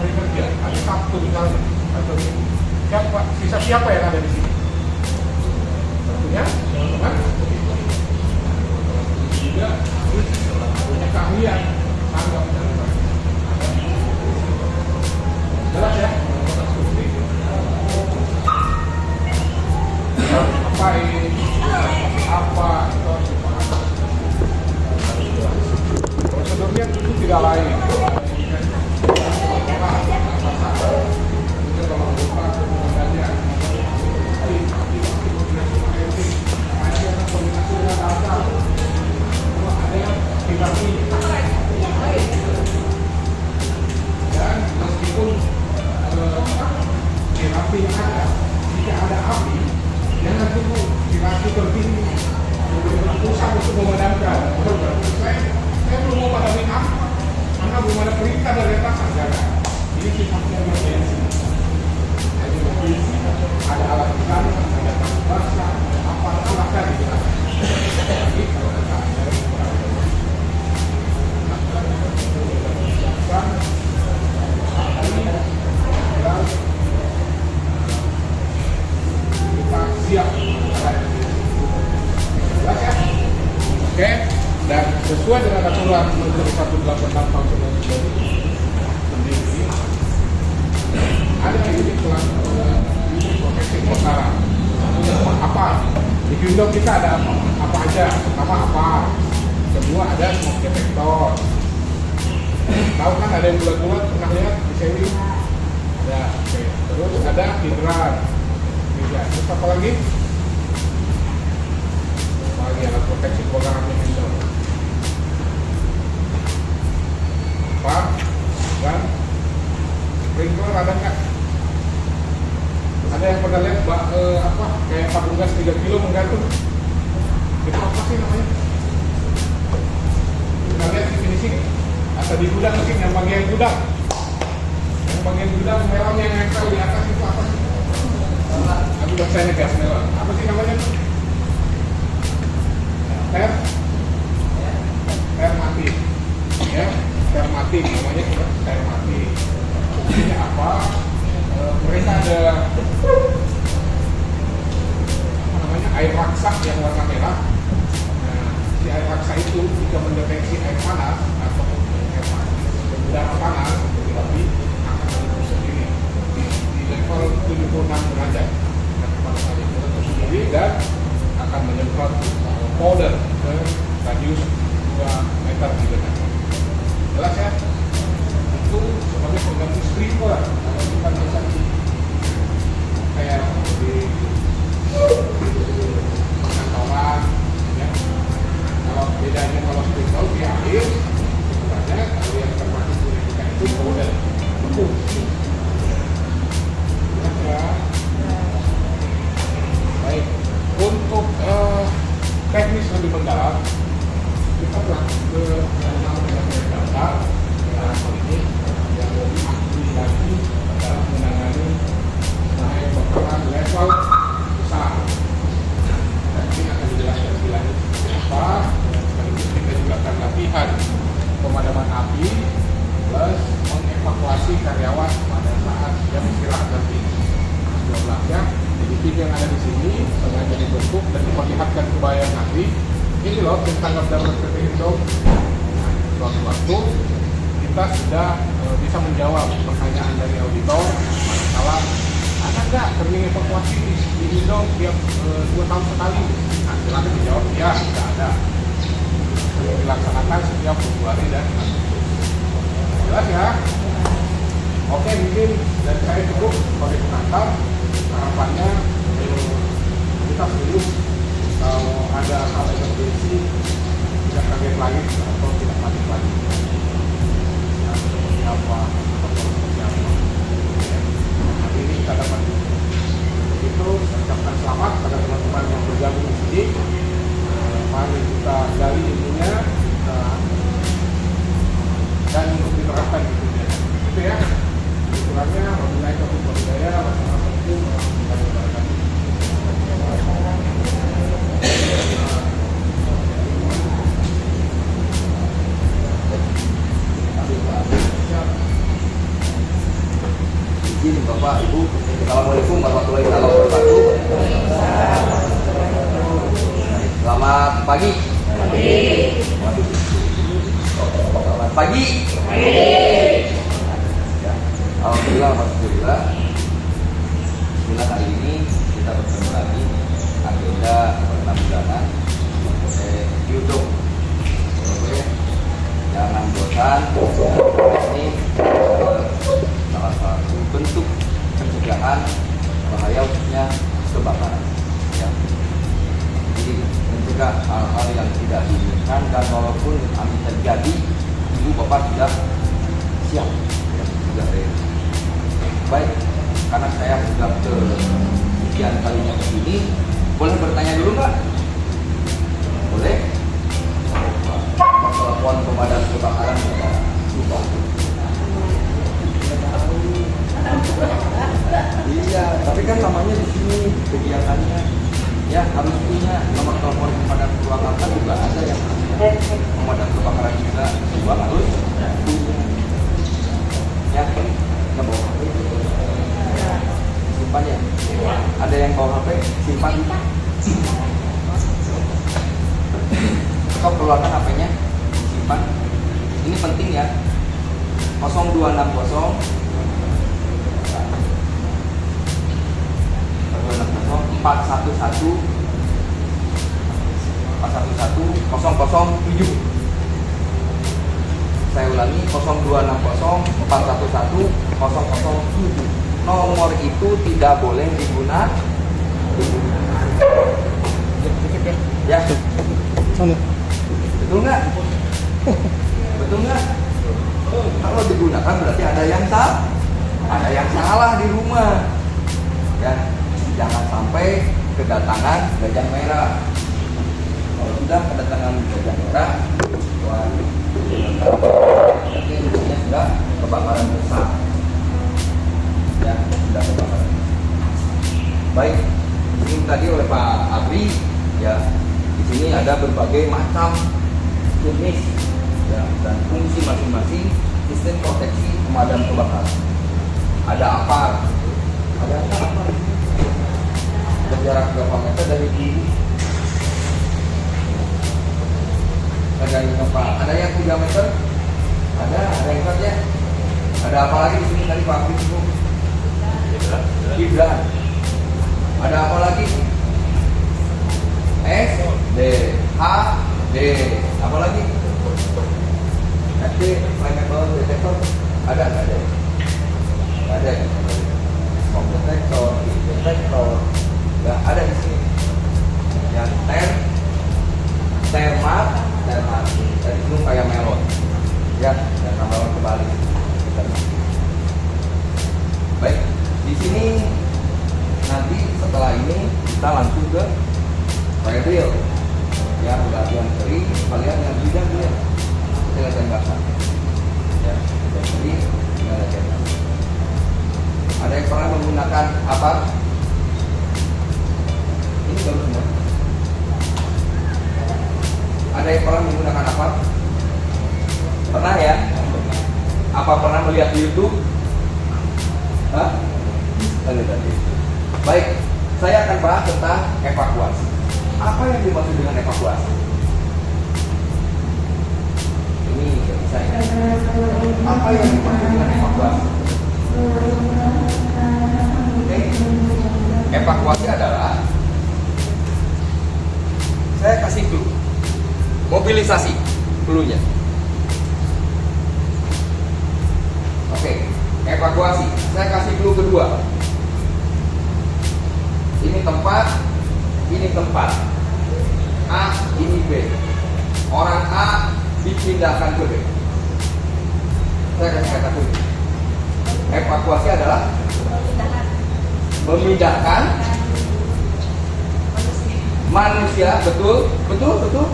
hari kerja, hari Sabtu misalnya, atau siapa yang ada di sini? Tentunya teman-teman juga harus punya keahlian tanggap dan jelas ya. Apa prosedurnya itu tidak lain. Dan meskipun api ada, jika ada api, jangan tunggu api berdiri pusat untuk memadamkan. Saya belum mau memadami api karena belum ada perintah dari atasan. Jangan. Ini sifatnya emergensi. Ada alat besar, ada basah, apa silakan dijelaskan. Jadi kalau kita siap. Jelas ya? Oke, dan sesuai dengan aturan Menteri 186 tahun 1992 sendiri, ada unit proteksi kebakaran. Apa? Di Hyundai kita ada apa aja? Pertama apa? Kedua ada smoke detector. Tahu kan ada yang bulat-bulat, pernah lihat di sini? Ada. Oke. Terus ada hidran. Terus apa lagi? Alat proteksi kebakaran yang indoor. Apa? Dan sprinkler ada nggak? Ada yang pernah lihat apa? Kayak tabung gas 3 kilo menggantung. Itu apa sih namanya? Kita lihat di finishing atau di gudang mungkin yang bagian gudang. Yang bagian gudang melon yang nempel di atas itu apa sih? Aku bahasanya gas melon. Apa sih namanya? Termati, ya, termati namanya termati. Ini apa? Mereka ada apa namanya air raksa yang warna merah. Nah, si air raksa itu jika mendeteksi air panas atau udara panas seperti api akan menyebut sendiri di level 76 derajat. Pada saat itu menyebut sendiri dan akan menyemprot powder ke radius 2 meter di dekat. Jelas ya? Itu sebagai pengganti sprinkler. Kalau kita bisa kayak di kantoran, ya. Kalau bedanya kalau sprinkler di air, sebenarnya kalau yang termasuk kita itu powder. Betul. Jelas ya? Baik. Untuk teknis lebih mendalam, kita berangkat ke dalam data ini yang lebih ahli lagi dalam menangani kebakaran level besar. Dan ini akan dijelaskan lebih lanjut apa. Sekaligus kita juga akan latihan pemadaman api plus mengevakuasi karyawan pada saat jam istirahat nanti 12 ya. Jadi tim yang ada di sini sengaja dibentuk dan diperlihatkan kebayang nanti. Ini loh tim tanggap darurat PT Indo. Nah, suatu-waktu kita sudah bisa menjawab pertanyaan dari auditor. Manakala ada nggak training evakuasi di Indo tiap 2 tahun sekali? Nah, silakan dijawab ya, tidak ada. Dilaksanakan setiap Februari dan Agustus. Jelas ya? Oke, mungkin dari saya cukup sebagai pengantar. Harapannya kita serius kalau ada hal emergensi tidak kaget lagi atau tidak panik lagi. Nah, seperti apa atau seperti apa. Ya. Hari ini kita dapat itu. Saya ucapkan selamat pada teman-teman yang bergabung di sini. Mari kita gali ilmunya dan diterapkan di dunia. Itu ya. Kurangnya wabillahi taufiq wal hidayah. Wassalamualaikum warahmatullahi wabarakatuh. izin Bapak Ibu. Assalamualaikum warahmatullahi wabarakatuh. Selamat pagi. Selamat pagi. Alhamdulillah, alhamdulillah. Bismillah, hari ini kita bertemu lagi agenda penampilan YouTube. Oke, jangan bosan. Ini salah satu bentuk pencegahan bahaya khususnya kebakaran. Ya. Jadi mencegah hal-hal yang tidak diinginkan, dan walaupun amin terjadi, ibu bapak sudah siap, ya, sudah ready. Baik, karena saya sudah sekian kalinya kesini, boleh bertanya dulu nggak? Boleh. Telepon pemadam kebakaran sudah lupa. Iya, tapi kan namanya di sini kegiatannya. Ya, harus punya nomor telepon pemadam kebakaran juga ada yang pemadam kebakaran juga harus punya. Ya, nggak bawa HP. Simpan ya. Ada yang bawa HP, simpan. Kau keluarkan HP-nya, simpan. Ini penting ya. 0260 411 007. Saya ulangi, 0260 411 007. Nomor itu tidak boleh digunakan. Ya. Betul nggak? Betul nggak? Kalau digunakan berarti ada yang salah. Ada yang salah di rumah. Ya. Jangan sampai kedatangan gajah merah. Kalau sudah kedatangan gajah merah, berarti intinya sudah kebakaran besar. Ya, sudah kebakaran. Baik, ini tadi oleh Pak Abri, ya, di sini ada berbagai macam jenis, ya, dan fungsi masing-masing sistem proteksi pemadam kebakaran. Ada apa? Ada apa? Jarak berapa meter dari diri? Ada yang berapa? Ada yang 3 meter? Ada yang 4 ya? Ada apa lagi di sini tadi Pak Abri itu? Gibran. Ada apa lagi? S, D, H, D. Apa lagi? SD, flammable detector. Ada nggak ada? Nggak ada. Smoke detector, heat detector. Ya, ada di sini. Ya, termat, dari itu kayak melon. Ya, dan melon kembali. Baik, di sini nanti setelah ini kita langsung ke reveal. Ya, udah yang kering, kalian yang bidang dia latihan basah. Ya, yang kering, latihan basah. Ada yang pernah menggunakan apa? Ini baru semua. Ada yang pernah menggunakan apa? Pernah ya? Apa pernah melihat di YouTube? Hah? Tadi. Baik, saya akan bahas tentang evakuasi. Apa yang dimaksud dengan evakuasi? Ini bagi saya. Apa yang dimaksud dengan evakuasi? Oke. Evakuasi adalah, saya kasih clue. Mobilisasi clue-nya. Oke, evakuasi. Saya kasih clue kedua. Ini tempat, ini tempat. A, ini B. Orang A dipindahkan ke B. Saya kasih kata kunci. Evakuasi adalah memindahkan manusia, betul. Betul.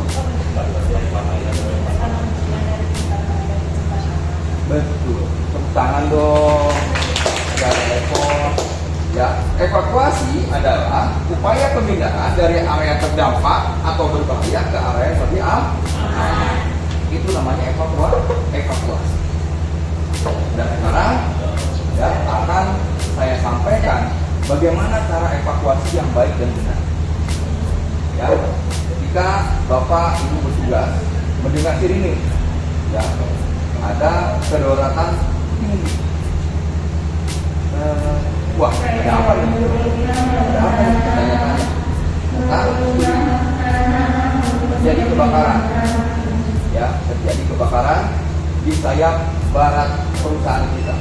Tepuk tangan dong. Gak repot. Ya, evakuasi adalah upaya pemindahan dari area terdampak atau berbahaya ke area yang lebih aman. Itu namanya evakuasi. Dan sekarang ya akan bagaimana cara evakuasi yang baik dan benar. Ya, ketika Bapak Ibu bertugas mendengar sirine, ya, ada kedaruratan tinggi. Wah, ada apa nih? Ada apa nih? Tanya-tanya. Terjadi kebakaran. Ya, terjadi kebakaran di sayap barat perusahaan kita.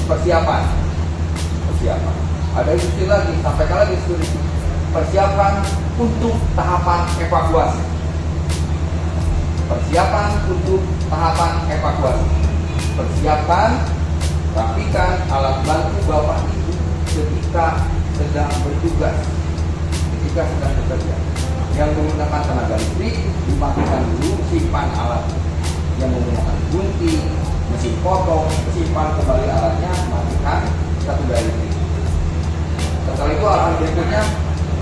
Persiapan. Ada istilah lagi, sampaikan lagi studi. Persiapan untuk tahapan evakuasi. Persiapan, rapikan alat bantu Bapak Ibu ketika sedang bertugas, ketika sedang bekerja. Yang menggunakan tenaga listrik, dimatikan dulu, simpan alat. Yang menggunakan gunting, mesin potong, simpan kembali alatnya, matikan satu daya listrik. Setelah itu arahan berikutnya,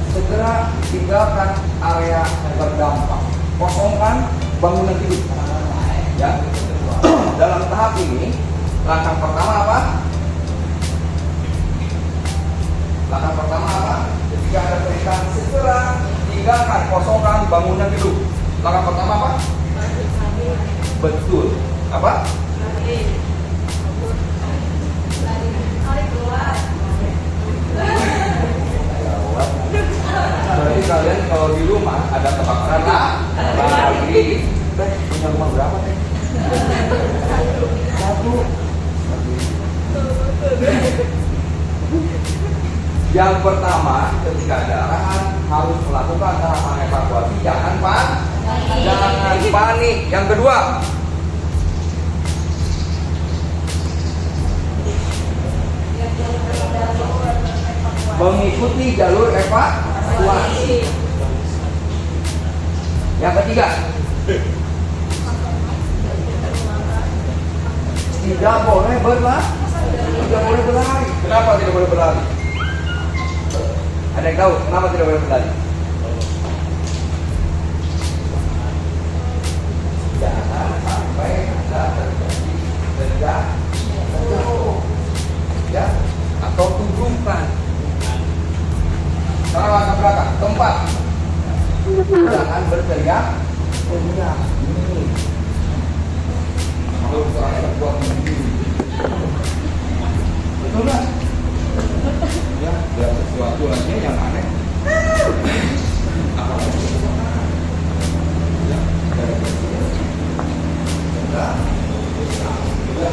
segera tinggalkan area terdampak, kosongkan bangunan tidur. Ya, dalam tahap ini, langkah pertama apa? Ketika ada perintah segera tinggalkan, kosongkan bangunan tidur. Langkah pertama apa? Betul. Apa? Berarti kalian kalau di rumah ada kebakaran lagi. Punya rumah berapa nih? Satu. Yang pertama, ketika ada arahan harus melakukan tahapan evakuasi. Jangan panik. Yang kedua, mengikuti jalur evakuasi. Yang ketiga, tidak boleh berlari. Kenapa tidak boleh berlari? Ada yang tahu kenapa tidak boleh berlari? Jangan sampai ada terjadi jatuh, ya, atau tujukan. Sekarang langkah belakang, tempat. Jangan berteriak. Ini. Kalau orang berbuat begini, betul nggak? Ya, ada sesuatu lagi yang aneh. Apa lagi? Ya, dari presiden. Sudah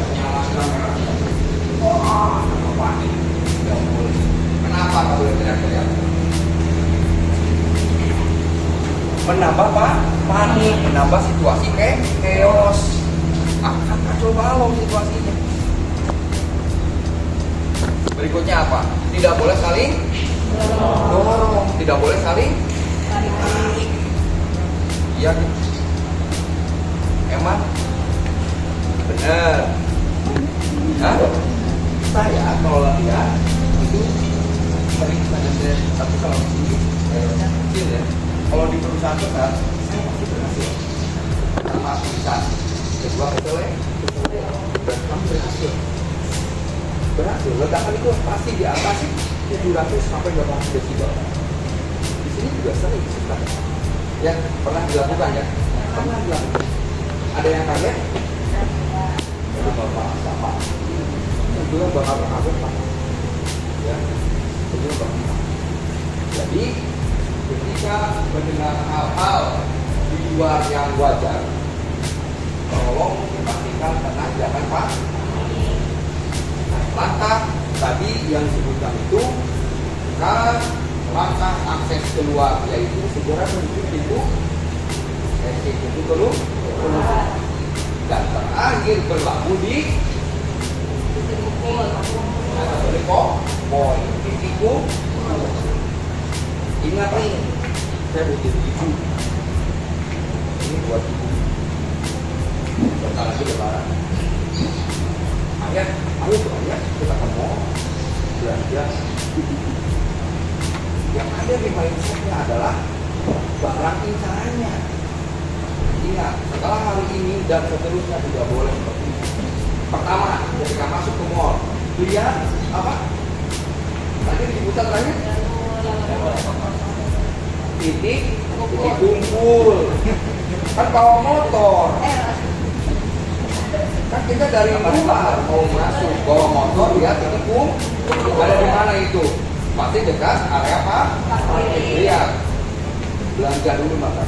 menyalahkan merah. Apa panik? Tidak boleh. Kenapa nggak boleh teriak-teriak? Menambah panik, menambah situasi chaos, akan kacau balau situasinya. Berikutnya apa? Tidak boleh saling dorong, tidak boleh saling tarik. Iya, emang benar. Hah? Saya kalau latihan itu sering ada satu sama ini kecil ya. Kalau di perusahaan besar, saya pasti berhasil. Sama perusahaan kedua kecelek, dan kamu berhasil. Ledakan itu pasti di atas 700 sampai 800 desibel. Di sini juga sering sebenarnya. Ya, pernah dilakukan ya? Pernah dilakukan. Ada yang kaget? Ada bapak sama. Juga bakal kaget pak. Ya, itu bapak. Jadi ketika mendengar hal-hal di luar yang wajar, tolong dipastikan tenang, jangan panik. Langkah tadi yang disebutkan itu, sekarang langkah akses keluar yaitu segera menuju pintu exit itu keluar, dan terakhir berlaku di poin titikku. Ingat nih, saya butuh ibu. Ini buat ibu. Bentar lagi lebaran. Ayo kita ke mall belanja. Yang ada di mindsetnya adalah bagaimana caranya. Ingat, setelah hari ini dan seterusnya tidak boleh seperti ini. Pertama, ketika masuk ke mall, lihat apa? nanti dibuka terakhir titik kumpul. Kan bawa motor. Kan kita dari luar mau masuk bawa motor, lihat titik kumpul ada di mana itu? Pasti dekat area apa? Lihat. Belanja dulu makan.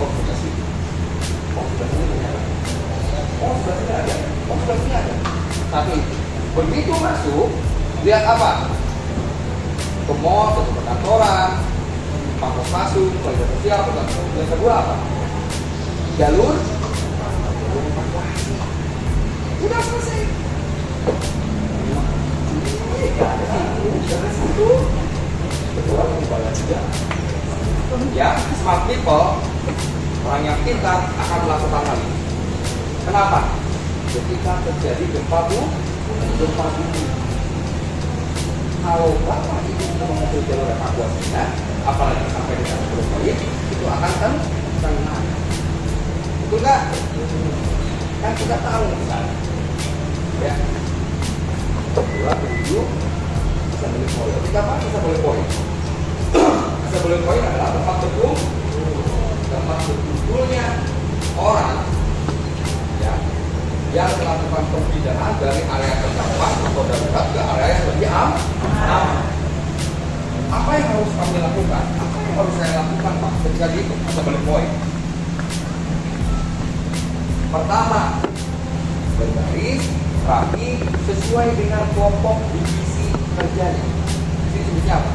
Oh sudah sih. Oh sudah sini ternyata. Oh sudah sini ada. Oh sudah sini ada. Tapi begitu masuk, lihat apa? Ke mall, ke perkantoran, pangkos masuk, toilet sosial, yang kedua apa? Jalur evakuasi. Udah selesai. Ya, smart people, orang yang pintar akan melakukan hal ini. Kenapa? Ketika terjadi gempa bumi, kalau bapak itu mengatur jalur evakuasinya, apalagi sampai dengan 10 poin, itu akan tenang. Betul nggak? Kan kita tahu misalnya, ya, kedua, tujuh, bisa beli poin. Ketika apa? Bisa beli poin. Bisa beli poin adalah tempat berkumpulnya orang, ya, yang melakukan perpindahan dari area terdampak atau darurat ke area yang lebih aman. Apa yang harus kami lakukan? Apa yang harus saya lakukan, Pak? Ketika itu bisa beli poin. Pertama, berbaris rapi sesuai dengan kelompok divisi kerjanya. Ini sebutnya apa?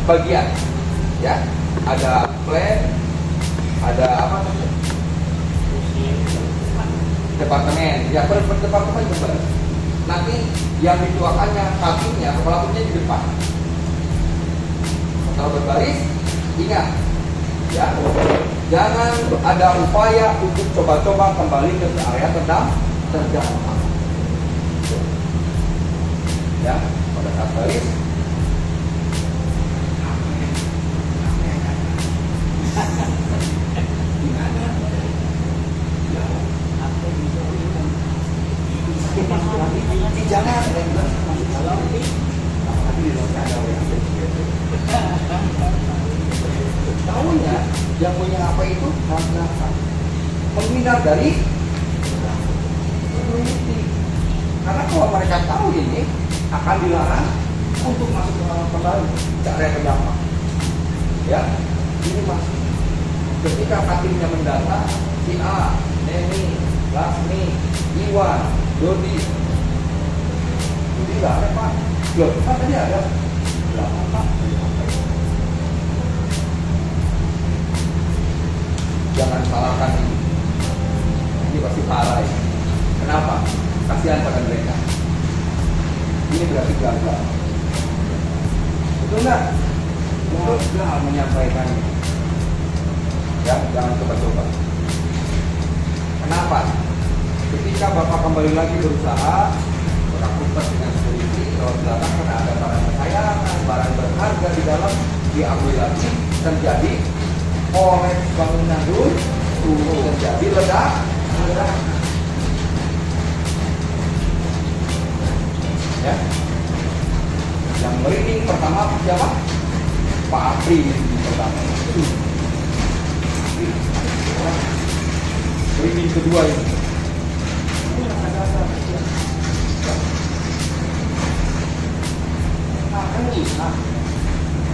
Bagian, ya. Ada plan, ada apa namanya? Departemen, ya per departemen berbaris. Nanti yang dituakannya kakinya, kepala punya di depan. Kalau berbaris, ingat, ya, jangan ada upaya untuk coba-coba kembali ke area terdampak. Ya, pada saat baris, jangan tahunya yang punya apa itu menghindar dari community. Karena kalau mereka tahu ini akan dilarang untuk masuk ke dalam kembali ke area terdampak. Ya, ini mas. Ketika kakinya mendata si A, Neni, Lasmi, Iwan, Dodi, nggak ada Pak. Loh, kan tadi ada. Belakang Pak. Jangan salahkan ini. Ini pasti parah ya. Kenapa? Kasihan pada mereka. Ini berarti gagal. Betul nggak? Gagal menyampaikannya. Ya, jangan coba-coba. Kenapa? Ketika Bapak kembali lagi berusaha melakukan dengan security, kalau belakang karena ada barang kesayangan, barang berharga di dalam, diambil lagi, terjadi oleh bangunan dulu, terjadi ledak. Ya, yang merinding pertama siapa? Pak Apri pertama. Merinding kedua ini.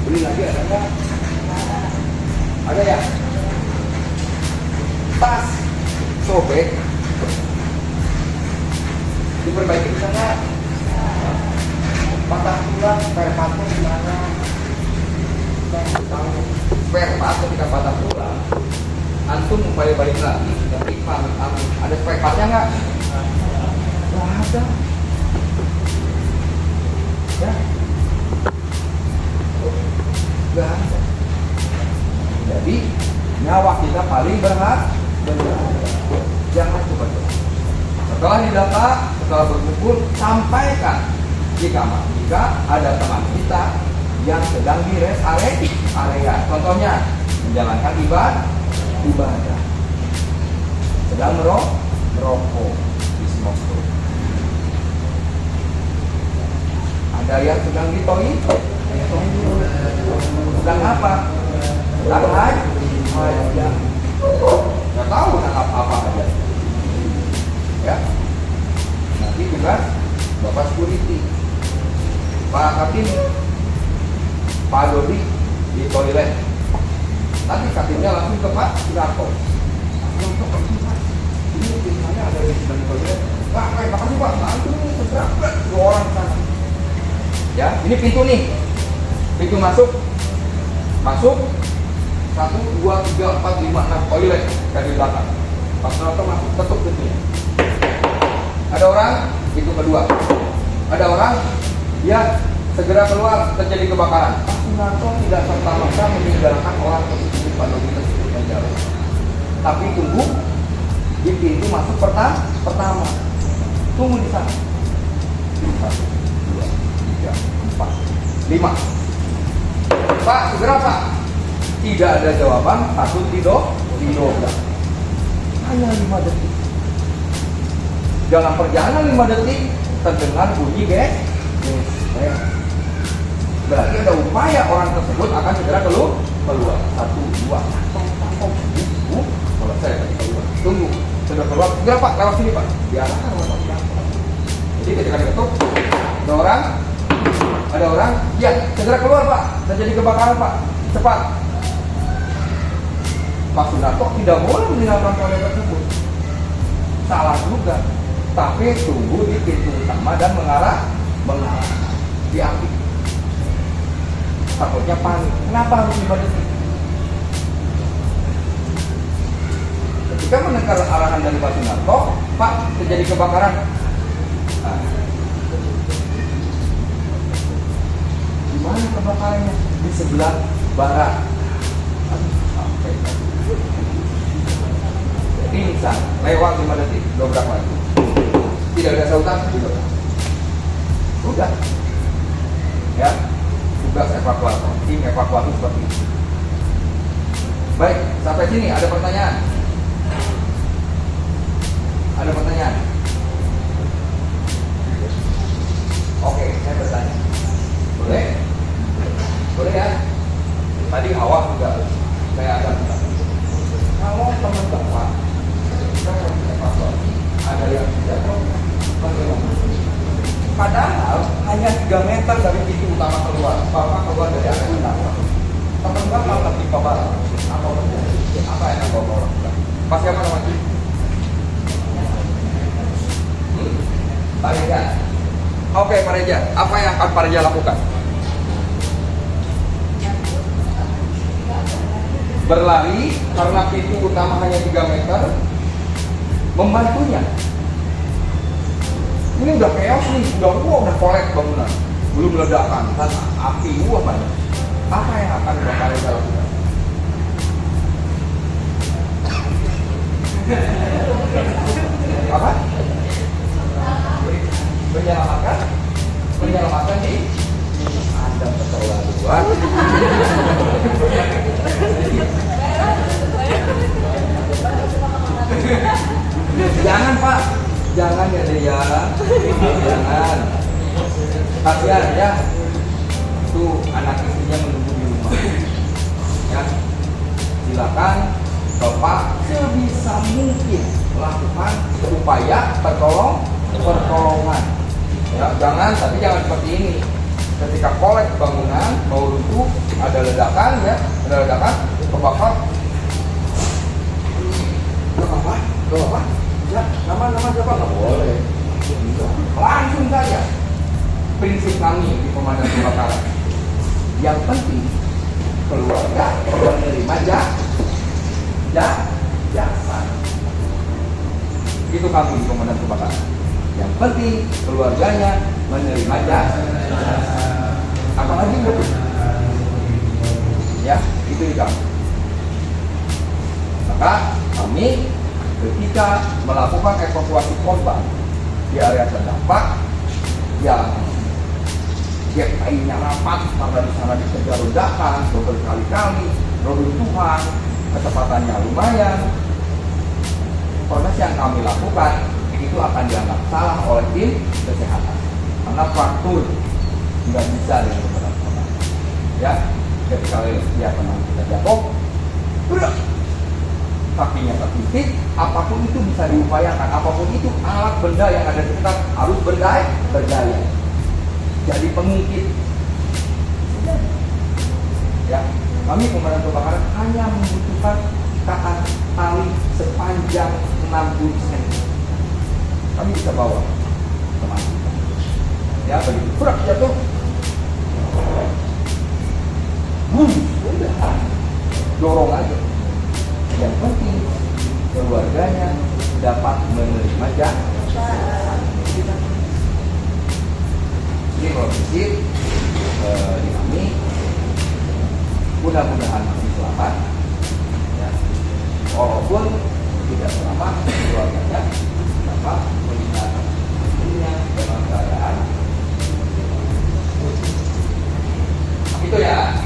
Beli lagi ada nggak? Ada ya? Tas sobek diperbaiki bisa nggak? Patah tulang, spare partnya di mana? Spare part ketika patah tulang, antum balik lagi, tapi pamit antum ada spare partnya nggak? Nggak ada. Ya? Nggak ada. Jadi nyawa kita paling berharga. Jangan coba-coba. Setelah didata, setelah berkumpul, sampaikan jika ada teman kita yang sedang di rest area. Contohnya menjalankan ibadah, sedang merokok di smoke room. ada yang sedang ditoi, sedang apa? Sedang hajat. Nggak tahu apa aja. Ya, nanti juga Bapak security, Pak Katim, Pak Dodi di toilet. Nanti Katimnya langsung ke Pak Sunarto. Ini timnya ada di toilet. Pak, makasih Pak, langsung segera 2 orang ke sana. Ya, ini pintu nih, pintu masuk, 1, 2, 3, 4, 5, 6 toilet dari belakang. Pak Sunarto masuk, tutup pintunya. Ada orang, pintu kedua. Ada orang, ya segera keluar, terjadi kebakaran. Pak Sunarto tidak serta-merta meninggalkan orang tersebut pada tersebut menjalan. Tapi tunggu di pintu masuk pertama. Tunggu di sana. 1, 2, 3, 4, 5. Pak, segera Pak. Tidak ada jawaban, takut didobrak. Hanya 5 detik. Dalam perjalanan 5 detik terdengar bunyi ges. Berarti ada upaya orang tersebut akan segera keluar. 1, 2, selesai tadi keluar. Tunggu, sudah keluar. Segera Pak, lewat sini Pak. Diarahkan oleh Pak. Jadi ketika diketuk, ada orang, ya segera keluar Pak. Terjadi kebakaran Pak. Cepat. Pak Sunarto tidak boleh meninggalkan toilet tersebut. Salah juga. Tapi tunggu di pintu utama dan mengarah diambil. Takutnya panik. Kenapa harus 5 detik? Ketika mendengar arahan dari Pak Sunarto, Pak, terjadi kebakaran. Nah, di mana kebakarannya? Di sebelah barat. Sampai pingsan, lewat 5 detik, dobrak lagi. Tidak ada sautan, didobrak. Udah. Ya, tugas evakuator, tim evakuasi seperti itu. Baik, sampai sini ada pertanyaan? Ada pertanyaan? Oke, saya bertanya. Boleh? Boleh ya? Tadi awal juga saya ada bertanya. Kalau teman Bapak kita evakuasi ada yang tidak bagaimana? Padahal hanya 3 meter dari pintu utama keluar. Bapak keluar dari arah utama. Teman Bapak tertimpa barang. Apa yang akan Bapak lakukan? Pak siapa namanya? Pak Reja. Oke Pak Reja, apa yang akan Pak Reja lakukan? Berlari karena pintu utama hanya 3 meter, membantunya. Ini udah chaos nih, udah kolek bangunan, belum ledakan, dan api banyak. Apa yang akan Bapak Reja lakukan? Apa? Menyelamatkan di Anda keterlaluan. Jangan Pak, jangan ya deh ya, jangan. Kasihan ya, tuh anak istrinya menunggu di rumah. Ya, silakan Bapak sebisa mungkin melakukan upaya pertolongan. Ya, jangan seperti ini. Ketika kolek bangunan mau runtuh, ada ledakan ya, kebakar. Bapak, ya, nama siapa nggak boleh. Langsung saja. Prinsip kami di pemadam kebakaran. Yang penting keluarga menerima jasa. Itu kami di pemadam kebakaran. Yang penting keluarganya menerima jasa. Apalagi betul. Ya, itu di kami. Maka kami ketika melakukan evakuasi korban di area terdampak yang gap lainnya rapat karena di sana dikejar ledakan berkali-kali, reruntuhan, kecepatannya lumayan. Proses yang kami lakukan itu akan dianggap salah oleh tim kesehatan karena faktor nggak bisa dengan berat. Ya, ketika dia teman kita jatuh, udah kakinya terpisit, apapun itu bisa diupayakan, apapun itu alat benda yang ada di sekitar harus berdaya. Jadi pengungkit. Ya, kami pemadam kebakaran hanya membutuhkan tali sepanjang 60 cm. Kami bisa bawa teman kita. Ya, begitu berat jatuh, udah dorong aja. Yang penting keluarganya dapat menerima jasa. Ini kondisi di kami, mudah-mudahan masih selamat. Ya. Walaupun tidak selamat, keluarganya dapat melihat dirinya dalam keadaan itu ya.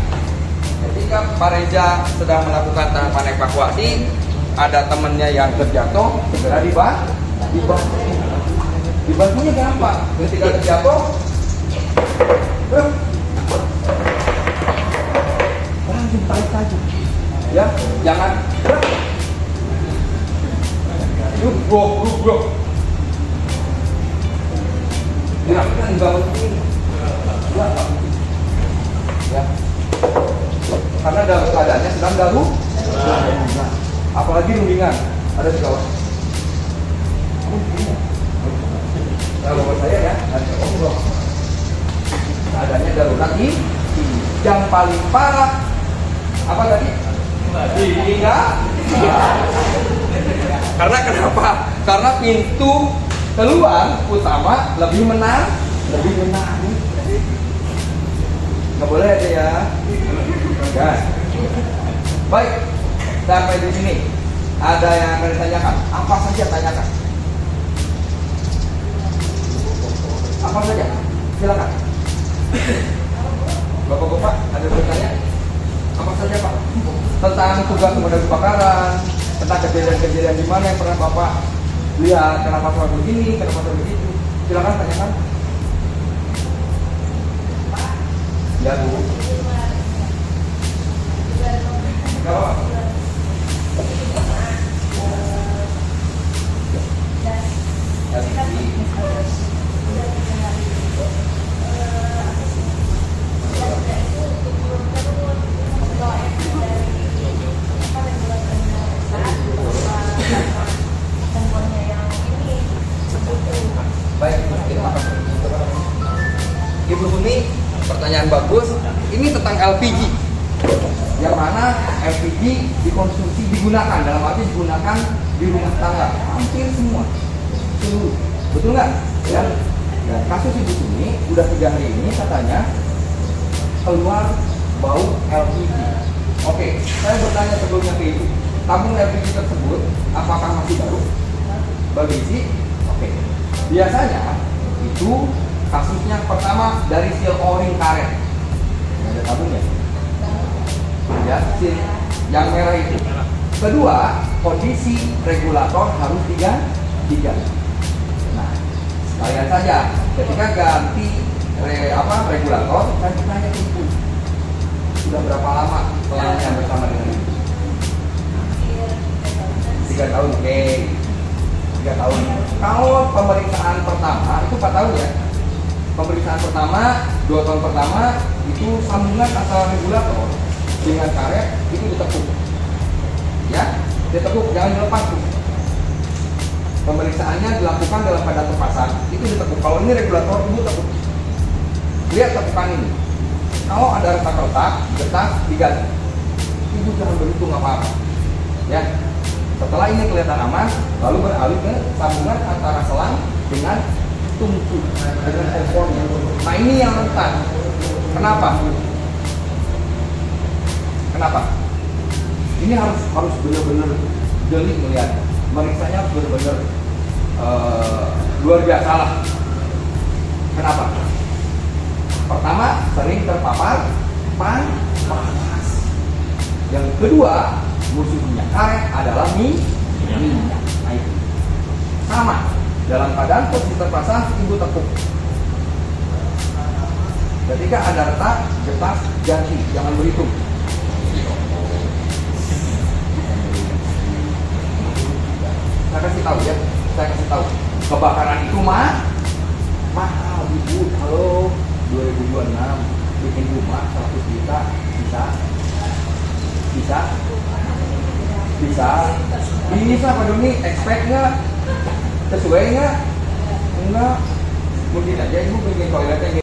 Ketika Pak Reza sedang melakukan tahapan evakuasi, ada temannya yang terjatuh, segera dibantu. Dibantunya gampang. Ketika terjatuh, langsung tarik saja. Ya, jangan bro. Ya, kan dibangun ini. Ya. Karena dalam keadaannya sedang darurat, apalagi rundingan ada di bawah. Kalau buat saya ya, keadaannya darurat ini. Yang paling parah apa tadi? Karena kenapa? Karena pintu keluar utama lebih menang. Nggak boleh ada ya. Ya. Baik, sampai di sini ada yang akan ditanyakan. Apa saja tanyakan. Apa saja? Silakan. Bapak-bapak ada bertanya? Apa saja Pak? Tentang tugas pemadam kebakaran, tentang kejadian-kejadian di mana yang pernah Bapak lihat, kenapa soal begini, kenapa soal begitu. Silakan tanyakan. Ya Bu. Jawab. Baik, terima kasih. Ibu Huni, pertanyaan bagus. Ini tentang LPG. Yang mana LPG dikonsumsi, digunakan, dalam arti digunakan di rumah tangga hampir semua, seluruh, betul nggak? Dan kasus Ibu Huni udah 3 hari ini katanya keluar bau LPG. Oke, saya bertanya sebelumnya ke Ibu, tabung LPG tersebut apakah masih baru? Berisi? Oke. Biasanya itu kasusnya pertama dari seal o-ring karet, ada tabungnya. Ya, yang merah itu. Kedua, kondisi regulator harus diganti. Nah, sekalian saja ketika ganti regulator, saya tanya ke Ibu, sudah berapa lama telannya bersama dengan Ibu? 3 tahun, oke. 3 tahun. Kalau pemeriksaan pertama itu 4 tahun ya. Pemeriksaan pertama 2 tahun pertama itu sambungan antara regulator dengan karet itu ditekuk, ya, ditekuk, jangan dilepas tuh. Pemeriksaannya dilakukan dalam keadaan terpasang, itu ditekuk. Kalau ini regulator, Ibu tekuk. Lihat tekukan ini. Kalau ada retak-retak, getah, diganti. Ibu jangan berhitung apa-apa, ya. Setelah ini kelihatan aman, lalu beralih ke sambungan antara selang dengan tungku, dengan kompornya. Nah ini yang rentan. Kenapa? Ini harus benar-benar jeli melihat, meriksanya harus benar-benar luar biasa lah. Kenapa? Pertama, sering terpapar panas. Yang kedua, musuhnya karet adalah minyak. Nah, itu sama dalam keadaan posisi terpasang, Ibu tekuk. Ketika ada retak, cepat ganti, jangan berhitung. Saya kasih tahu ya, saya kasih tahu. Kebakaran itu mahal, ibu. Halo, 2026 bikin rumah 100 juta bisa Pak Doni, expect nggak, sesuai nggak? Enggak, mungkin aja ibu bikin toiletnya